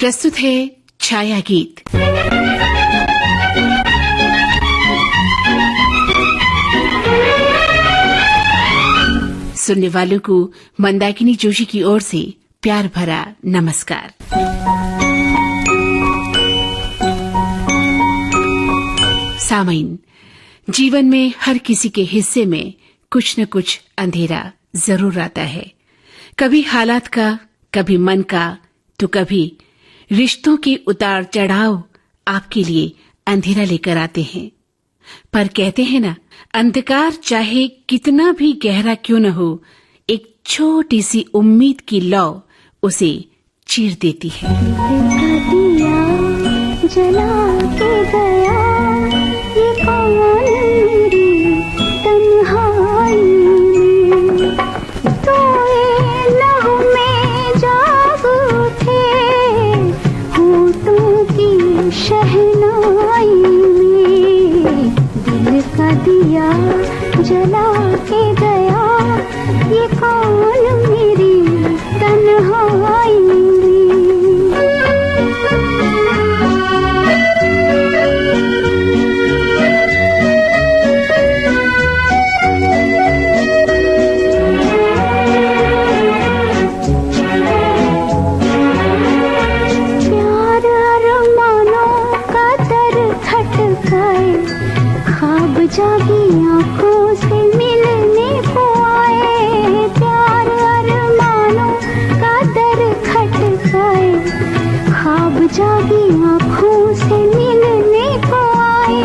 प्रस्तुत है छाया गीत। सुनने वालों को मंदाकिनी जोशी की ओर से प्यार भरा नमस्कार। सामईन, जीवन में हर किसी के हिस्से में कुछ न कुछ अंधेरा जरूर आता है। कभी हालात का, कभी मन का, तो कभी रिश्तों के उतार चढ़ाव आपके लिए अंधेरा लेकर आते हैं। पर कहते हैं ना, अंधकार चाहे कितना भी गहरा क्यों न हो, एक छोटी सी उम्मीद की लौ उसे चीर देती है। दिया जला के गया ये कौन मेरी तन्हाई में, सोए लहू में जाग उठे होठों की शहनाई में। दिल का दिया जला के गया ये कौन मेरी तन्हाई में। जागी आँखों से मिलने को आए, प्यार अरमानों का दर खटकाए। ख्वाब जागी आँखों से मिलने को आए,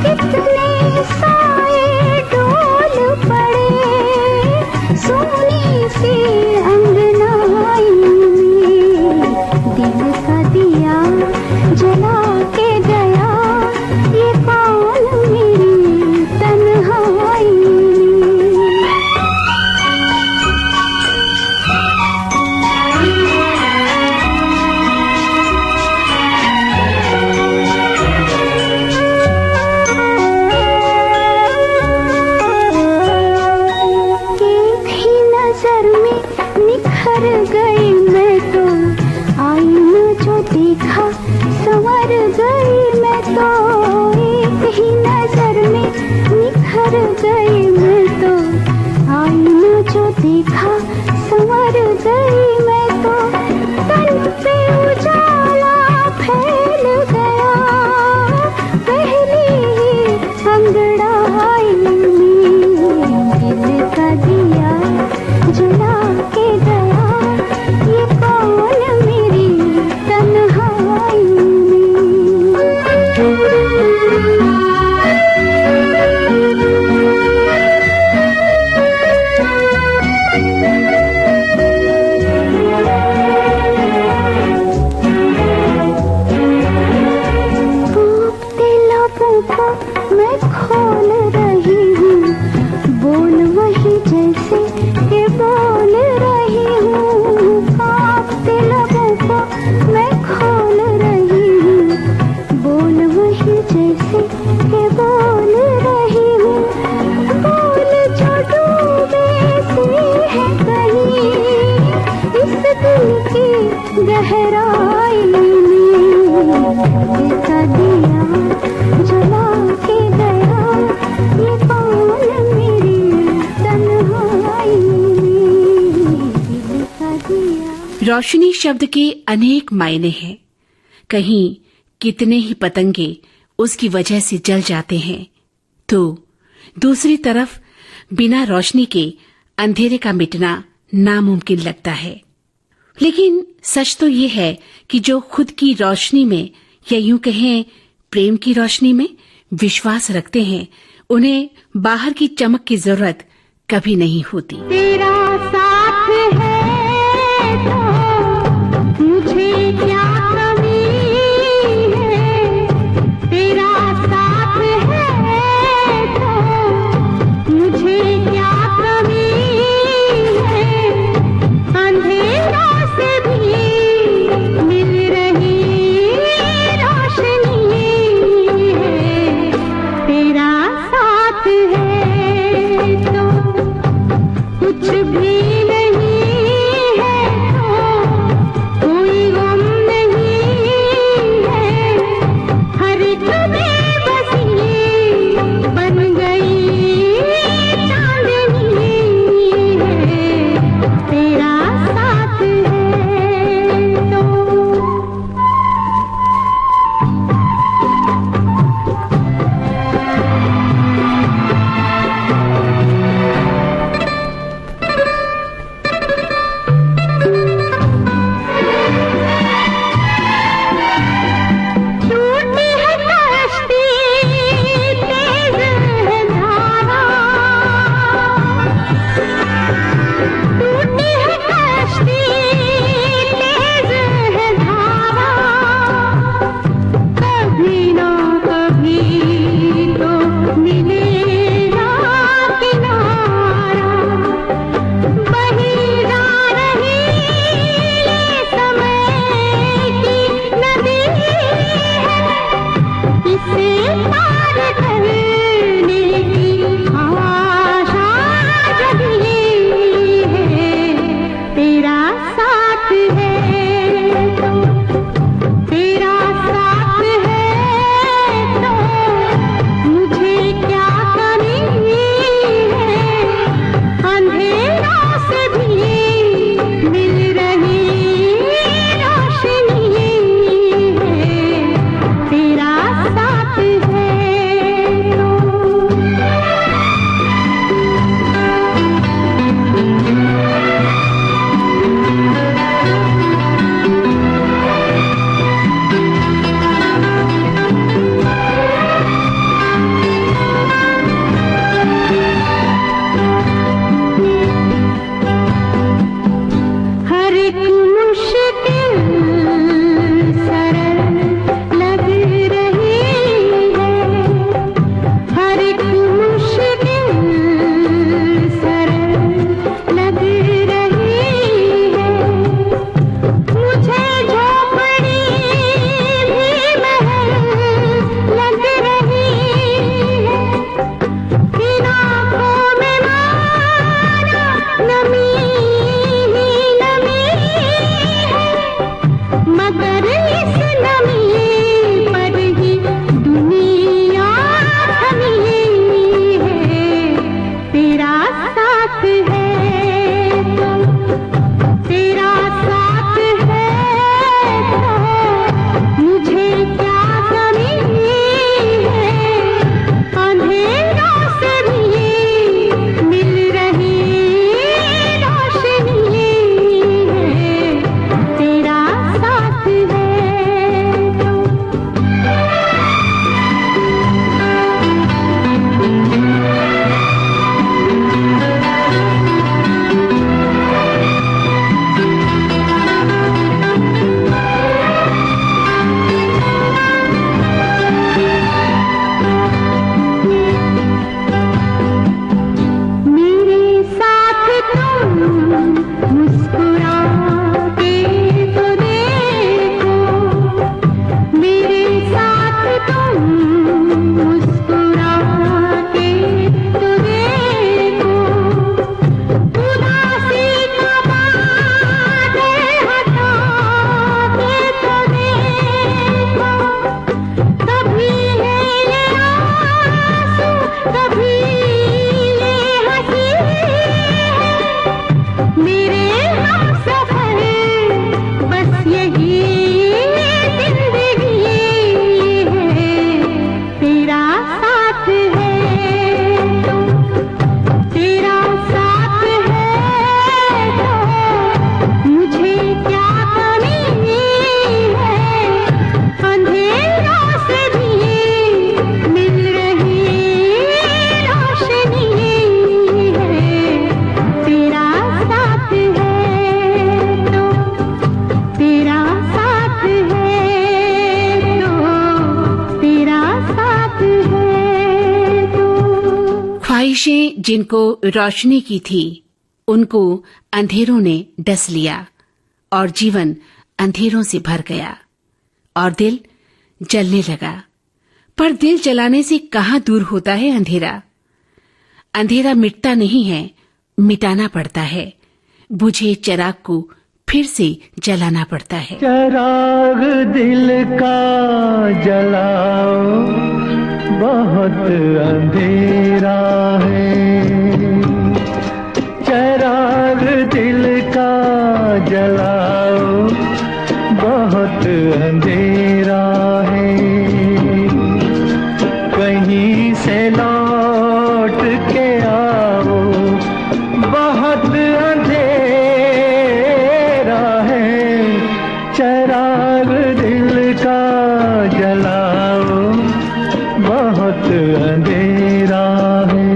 कितने साए डोल पड़े सोनी सी अंगनाई में। दिल का दिया जला के गया ये कौन मेरी तन्हाई में। एक ही नजर में निखर गई मैं तो, आईना जो देखा संवर गई मैं तो। एक ही नजर में निखर गई मैं तो, आईना जो देखा संवर गई मैं तो। तन पे उजाला फैल गया पहली ही अंगड़ाई में। दिल का दिया जला के गया ये कौन मेरी तन्हाई में। कांपते लबों को मैं खोल रही हूँ, बोल वही जैसे कि बोल रही हूँ। कांपते लबों को मैं खोल रही हूँ, बोल वही जैसे कि बोल रही हूँ। बोल जो डूबे से है कहीं इस दिल की गहराई में। दिल का दिया जला के गया ये कौन मेरी तन्हाई में। दिल का दिया। रोशनी शब्द के अनेक मायने हैं। कहीं कितने ही पतंगे उसकी वजह से जल जाते हैं, तो दूसरी तरफ बिना रोशनी के अंधेरे का मिटना नामुमकिन लगता है। लेकिन सच तो ये है कि जो खुद की रोशनी में, या यूं कहें प्रेम की रोशनी में विश्वास रखते हैं, उन्हें बाहर की चमक की जरूरत कभी नहीं होती। तेरा साथ है तो मुझे क्या कमी है, तेरा साथ है तो मुझे क्या कमी है। अंधेरा से भी मिल रही रोशनी है, तेरा साथ है तो कुछ भी मुश्किल सरल लग रही है, हर एक मुश्किल सरल लग रही है। मुझे झोपड़ी भी महल लग रही है, इन आँखों में मानो नमी ही नमी है, मगर इस नमी पर ही दुनिया थमी है। तेरा साथ है तो, तेरा साथ है तो मुझे क्या कमी है, अंधेरों से भी मिल रही रोशनी है। तेरा साथ है तो। मेरे साथ तुम मुस्कुरा के तो देखो, मेरे साथ तुम मुस्कुरा के तो देखो, उदासी का बादल हटा के तो देखो, कभी है ये आंसू कभी ये हंसी है, मेरे हमसफर बस यही जिंदगी है। तेरा साथ है तो, तेरा साथ है तो मुझे क्या कमी है, अंधेरों से भी मिल रही रोशनी है। तेरा साथ है तो, तेरा साथ है तो, तेरा साथ है तो। ख्वाहिशें जिनको रोशनी की थी, उनको अंधेरों ने डस लिया और जीवन अंधेरों से भर गया और दिल जलने लगा। पर दिल जलाने से कहाँ दूर होता है अंधेरा। अंधेरा मिटता नहीं है, मिटाना पड़ता है। बुझे चिराग को फिर से जलाना पड़ता है। चिराग दिल का जलाओ, बहुत अंधेरा है। चिराग दिल का जलाओ, बहुत अंधेरा है। कहीं से लौट के आओ, बहुत अंधेरा है। चिराग दिल का जलाओ, बहुत अंधेरा है।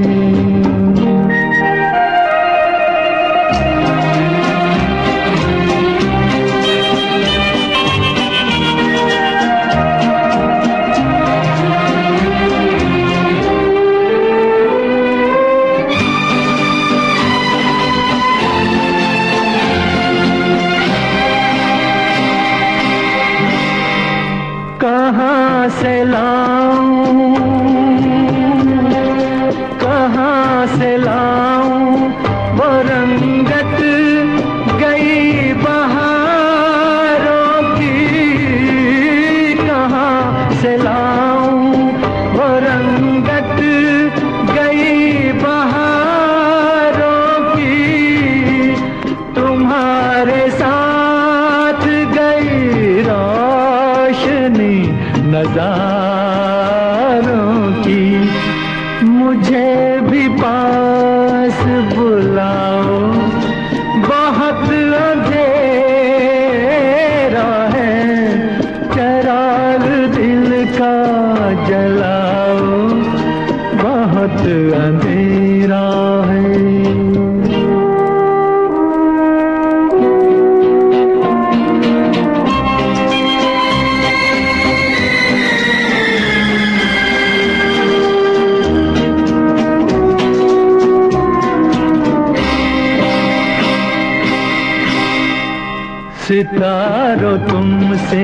सितारों तुमसे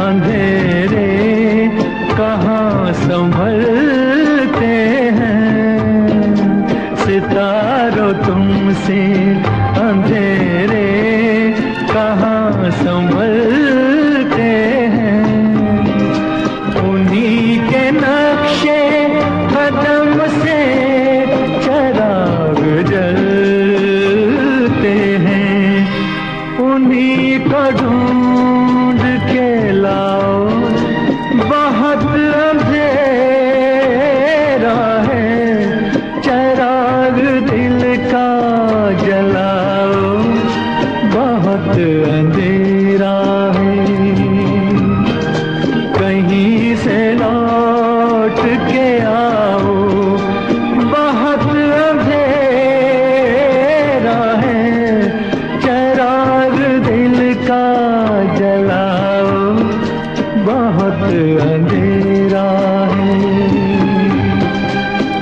अंधेरे कहाँ संभलते हैं, सितारों तुमसे अंधेरे कहाँ संभलते हैं। उन्हीं के नक्शे कदम से चराग जलते हैं, उन्हीं को ढूंढ के लाओ, बहुत अंधेरा है, चराग दिल का जलाओ, बहुत अंधेरा है। कहीं से लौट के आओ, बहुत अंधेरा है, चराग दिल का जलाओ, बहुत अंधेरा है,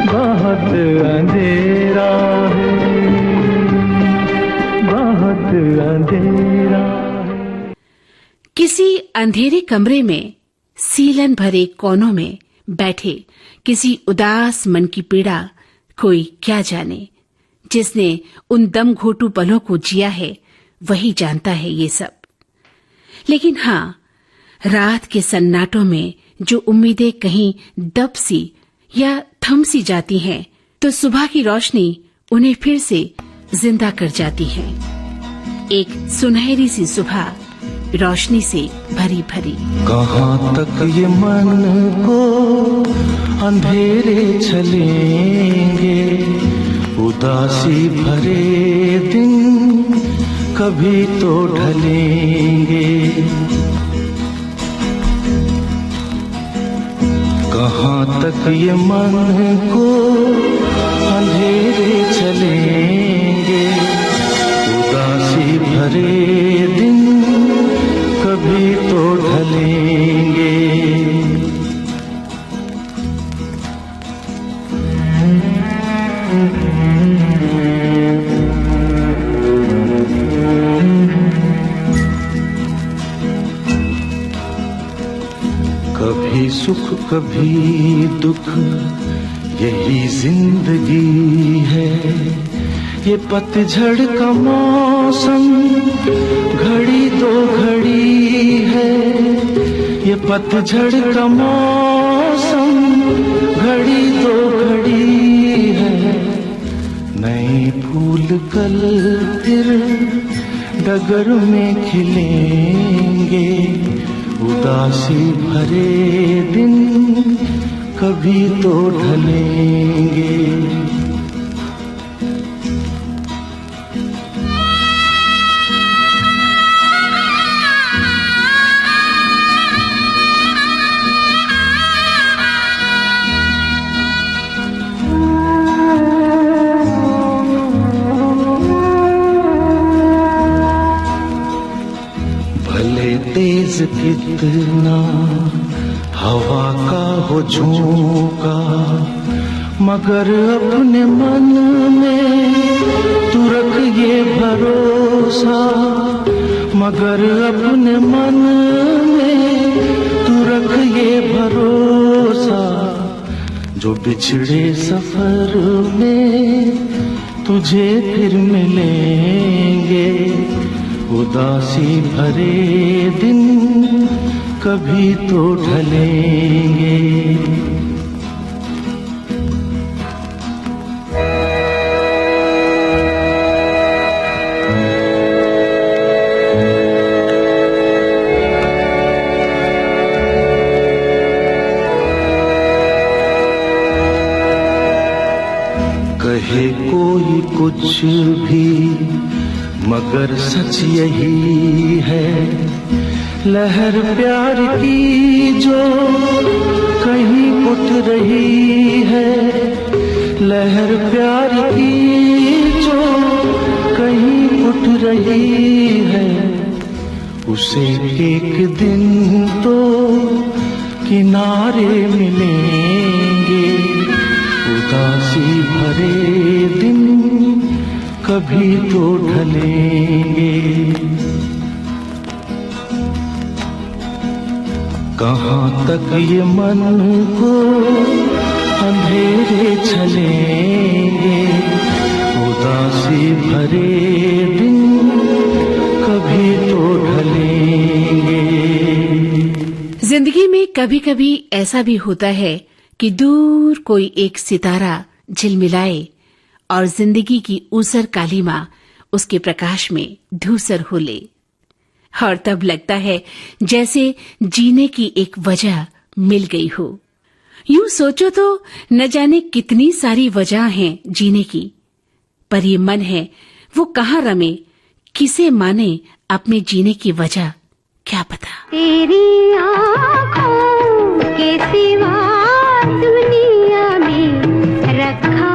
बहुत अंधेरा है, बहुत अंधेरा है। किसी अंधेरे कमरे में सीलन भरे कोनों में बैठे किसी उदास मन की पीड़ा कोई क्या जाने। जिसने उन दम घोटू पलों को जिया है वही जानता है ये सब। लेकिन हाँ, रात के सन्नाटों में जो उम्मीदें कहीं दब सी या थम सी जाती हैं, तो सुबह की रोशनी उन्हें फिर से जिंदा कर जाती है। एक सुनहरी सी सुबह रोशनी से भरी भरी। कहाँ तक ये मन को अंधेरे चलेंगे, उदासी भरे दिन कभी तो ढलेंगे। कहाँ तक ये मन को अंधेरे चलेंगे, उदासी भरे दिन कभी तो ढलेंगे। कभी सुख कभी दुख यही जिंदगी है, ये पतझड़ का मौसम घड़ी तो घड़ी है, ये पतझड़ का मौसम घड़ी तो घड़ी है। नए फूल कल फिर डगर में खिलेंगे, उदासी भरे दिन कभी तो ढलेंगे। तेज कितना हवा का हो झोंका, मगर अपने मन में तू रख ये भरोसा, मगर अपने मन में तू रख ये भरोसा, जो बिछड़े सफर में तुझे फिर मिलेंगे, उदासी भरे दिन कभी तो ढलेंगे। कहे कोई कुछ भी मगर सच यही है, लहर प्यार की जो कहीं उठ रही है, लहर प्यार की जो कहीं उठ रही है, उसे एक दिन तो किनारे मिलेंगे, उदासी भरे दिन कभी तो ढलेंगे। कहाँ तक ये मन को अंधेरे चलेंगे, उदासी भरे दिन कभी तो ढलेंगे। जिंदगी में कभी कभी ऐसा भी होता है कि दूर कोई एक सितारा झिलमिलाए और जिंदगी की ऊसर कालीमा उसके प्रकाश में धूसर हो ले, और तब लगता है जैसे जीने की एक वजह मिल गई हो। यूं सोचो तो न जाने कितनी सारी वजह हैं जीने की, पर ये मन है वो कहाँ रमे, किसे माने अपने जीने की वजह, क्या पता। तेरी आँखों के सिवा दुनिया में रखा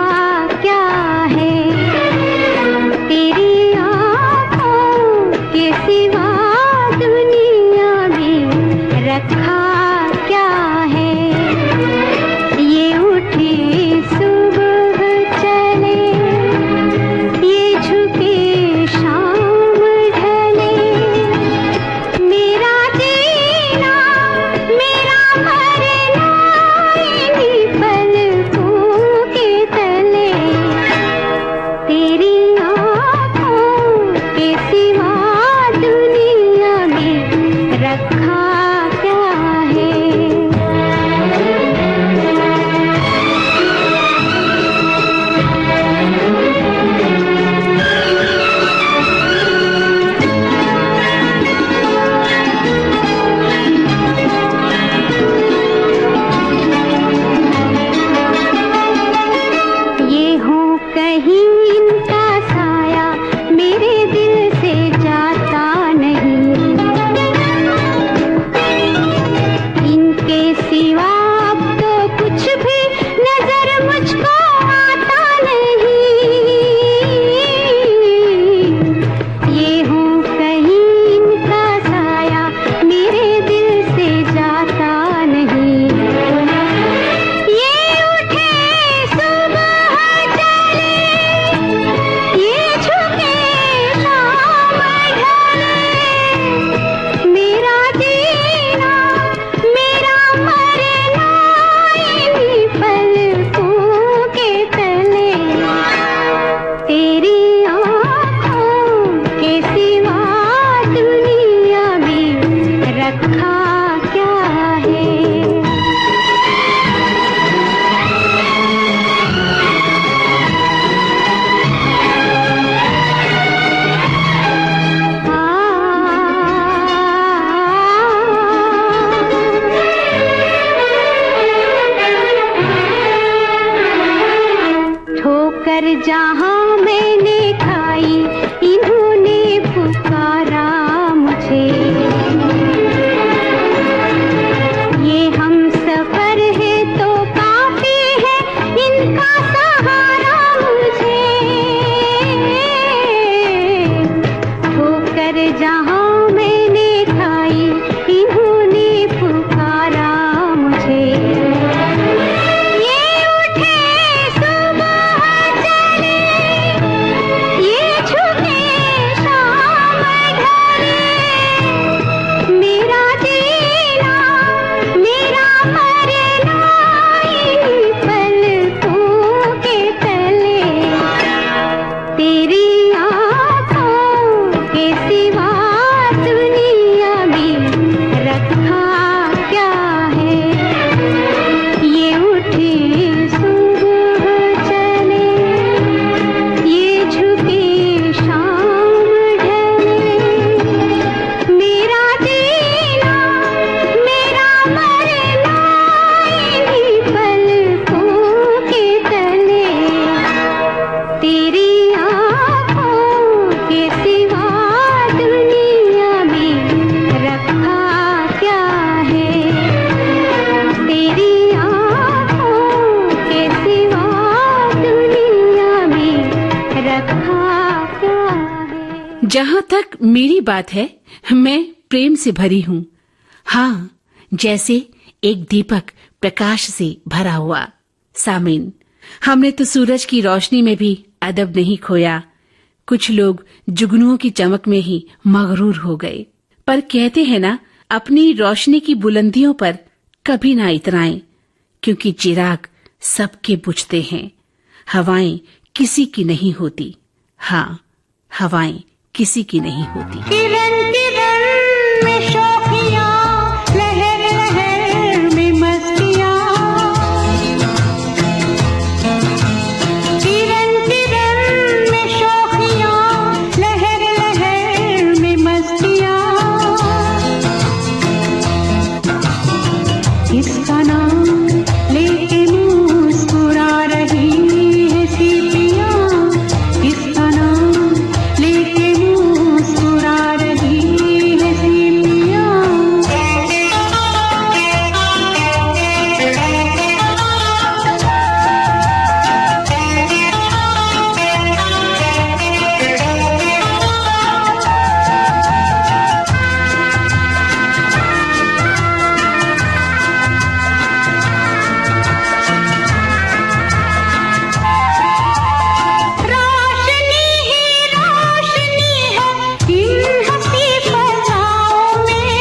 क्या है, तेरी आँखों के सिवा दुनिया में रखा क्या है। ये उठे सुबह चले, ये झुके शाम ढले, मेरा जीना मेरा मरना इन्हीं पलकों के तले। तेरी आँखों के सिवा दुनिया में रखा क्या है। ये हो कहीं इनका साया मेरे दिल से जाता नहीं, इनके सिवा अब तो कुछ भी नजर मुझको आता नहीं। ये हो कहीं इनका साया मेरे दिल से जाता नहीं। ये उठे सुबह चले, ये झुके शाम ढले, मेरा जीना मेरा मरना इन्हीं पलकों के तले। तेरी आँखों के सिवा दुनिया में रखा क्या है। ठोकर जहाँ मैंने खाई इन्होंने पुकारा मुझे, ये हम सफर है तो काफी है इनका सहारा मुझे। ठोकर जहाँ मैंने खाई इन्होंने पुकारा मुझे। ये उठे सुबह चले, ये झुके शाम ढले, मेरा जीना मेरा मरना इन्हीं पलकों के तले। तेरी आँखों के सिवा दुनिया में रखा क्या है। ये उठे सुबह चले, ये झुके शाम ढले, मेरा जीना मेरा मरना इन्हीं पलकों के तले। तेरी आँखों के सिवा दुनिया में रखा क्या है। तेरी आँखों के सिवा दुनिया में रखा क्या है। जहाँ तक मेरी बात है, मैं प्रेम से भरी हूँ। हाँ, जैसे एक दीपक प्रकाश से भरा हुआ। सामिन, हमने तो सूरज की रोशनी में भी अदब नहीं खोया, कुछ लोग जुगनुओं की चमक में ही मगरूर हो गए। पर कहते हैं ना, अपनी रोशनी की बुलंदियों पर कभी ना इतराएं, क्योंकि चिराग सबके बुझते हैं, हवाएं किसी की नहीं होती। हाँ, हवाएं किसी की नहीं होती। किरण किरण में शौकियां, लहर लहर में मस्तियां, किरण किरण में शौकियां, लहर लहर में मस्तियां, इसका नाम लेके मुस्कुरा रही है सीपियां, इसका नाम लेके मुस्कुरा रही है सीपियां। रोशनी ही रोशनी है इन हंसी फजाओं में,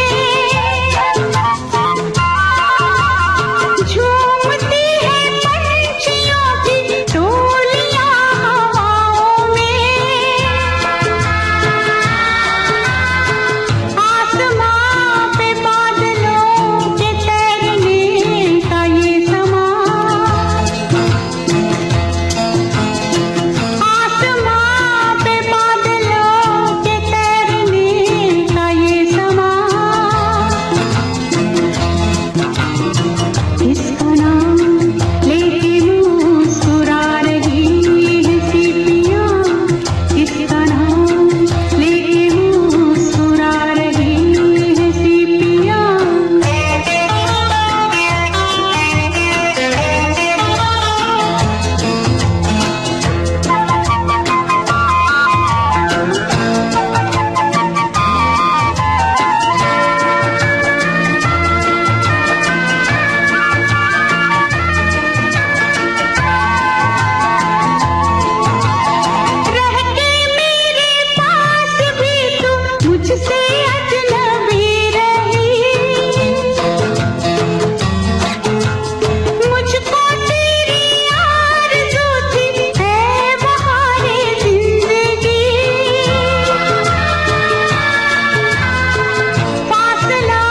झूमती है पंछियों की टोलियां हवाओं में, आसमां पे बादलों के तैरने का ये समा, आसमां पे बादलों के तैरने का ये समा, इसका नाम लेके मुस्कुरा रही है सीपियां, इसका नाम लेके मुस्कुरा रही है सीपियां। रह के मेरे पास भी तू मुझसे अजनबी रही, मुझको तेरी आरज़ू थी है बहारे जिंदगी, फासला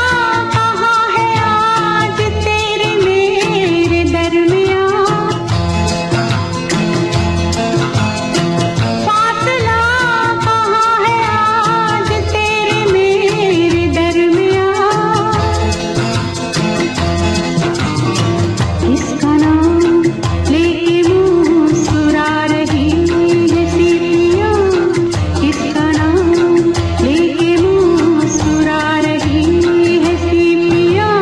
कहाँ है आज तेरे मेरे दरमियाँ, फासला कहाँ है आज तेरे मेरे दरमियाँ, इसका नाम लेके मुस्कुरा रही है सीपियां, इसका नाम लेके मुस्कुरा रही है सीपियां।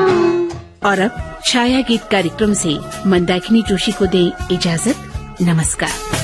और अब छाया गीत कार्यक्रम से मंदाकिनी जोशी को दें इजाजत। नमस्कार।